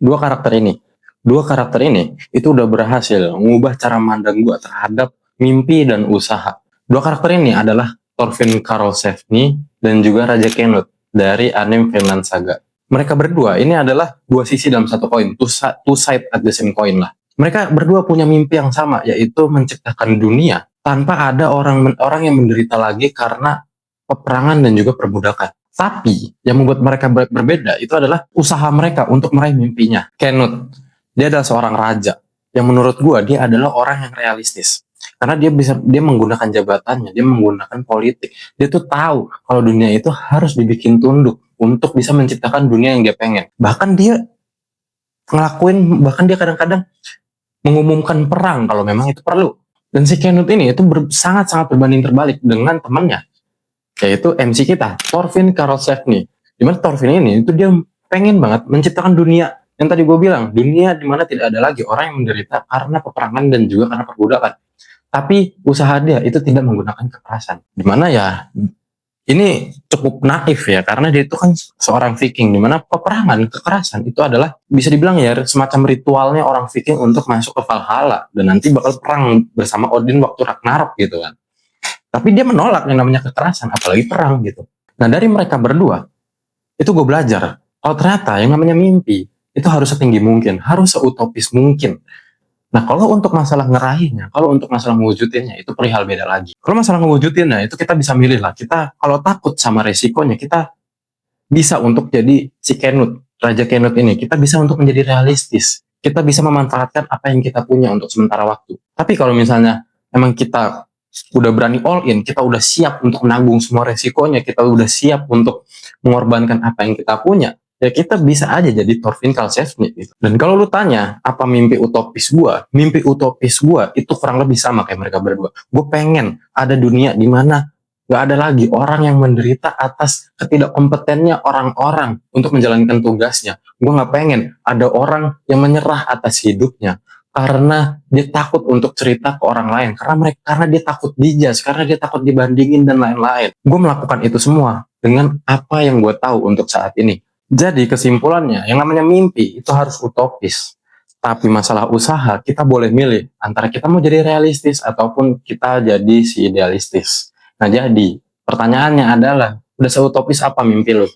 dua karakter ini. Dua karakter ini itu udah berhasil mengubah cara mandang gue terhadap mimpi dan usaha. Dua karakter ini adalah Thorfinn Karlsefni dan juga Raja Kenut dari anime Vinland Saga. Mereka berdua ini adalah dua sisi dalam satu koin, two side at the same coin lah. Mereka berdua punya mimpi yang sama, yaitu menciptakan dunia tanpa ada orang yang menderita lagi karena peperangan dan juga perbudakan. Tapi yang membuat mereka berbeda itu adalah usaha mereka untuk meraih mimpinya. Kenut, dia adalah seorang raja yang menurut gua dia adalah orang yang realistis. Karena dia menggunakan jabatannya, dia menggunakan politik. Dia tuh tahu kalau dunia itu harus dibikin tunduk untuk bisa menciptakan dunia yang dia pengen. Bahkan dia kadang-kadang mengumumkan perang kalau memang itu perlu. Dan si Kenut ini itu sangat-sangat berbanding terbalik dengan temannya, yaitu MC kita, Thorfinn Karlsefni. Dimana Thorfinn ini itu dia pengen banget menciptakan dunia yang tadi gue bilang, dunia dimana tidak ada lagi orang yang menderita karena peperangan dan juga karena perbudakan. Tapi usaha dia itu tidak menggunakan kekerasan. Dimana ya ini cukup naif ya, karena dia itu kan seorang Viking, dimana peperangan, kekerasan itu adalah bisa dibilang ya semacam ritualnya orang Viking untuk masuk ke Valhalla dan nanti bakal perang bersama Odin waktu Ragnarok gitu kan. Tapi dia menolak yang namanya kekerasan, apalagi perang gitu. Nah dari mereka berdua itu gue belajar kalau ternyata yang namanya mimpi itu harus setinggi mungkin, harus seutopis mungkin. Nah, kalau untuk masalah ngeraihnya, kalau untuk masalah mewujudinnya, itu perihal beda lagi. Kalau masalah mewujudinnya, itu kita bisa milih lah. Kita, kalau takut sama resikonya, kita bisa untuk jadi si Kenut, Raja Kenut ini. Kita bisa untuk menjadi realistis. Kita bisa memanfaatkan apa yang kita punya untuk sementara waktu. Tapi kalau misalnya emang kita udah berani all in, kita udah siap untuk menanggung semua resikonya, kita udah siap untuk mengorbankan apa yang kita punya, ya kita bisa aja jadi Thorfinn Karlsefni gitu. Dan kalau lu tanya apa mimpi utopis gua itu kurang lebih sama kayak mereka berdua. Gue pengen ada dunia di mana gak ada lagi orang yang menderita atas ketidakkompetennya orang-orang untuk menjalankan tugasnya. Gue gak pengen ada orang yang menyerah atas hidupnya karena dia takut untuk cerita ke orang lain, karena dia takut dijudge, karena dia takut dibandingin dan lain-lain. Gue melakukan itu semua dengan apa yang gue tahu untuk saat ini. Jadi kesimpulannya, yang namanya mimpi itu harus utopis. Tapi masalah usaha, kita boleh milih antara kita mau jadi realistis ataupun kita jadi si idealistis. Nah jadi, pertanyaannya adalah, udah seutopis apa mimpi lo?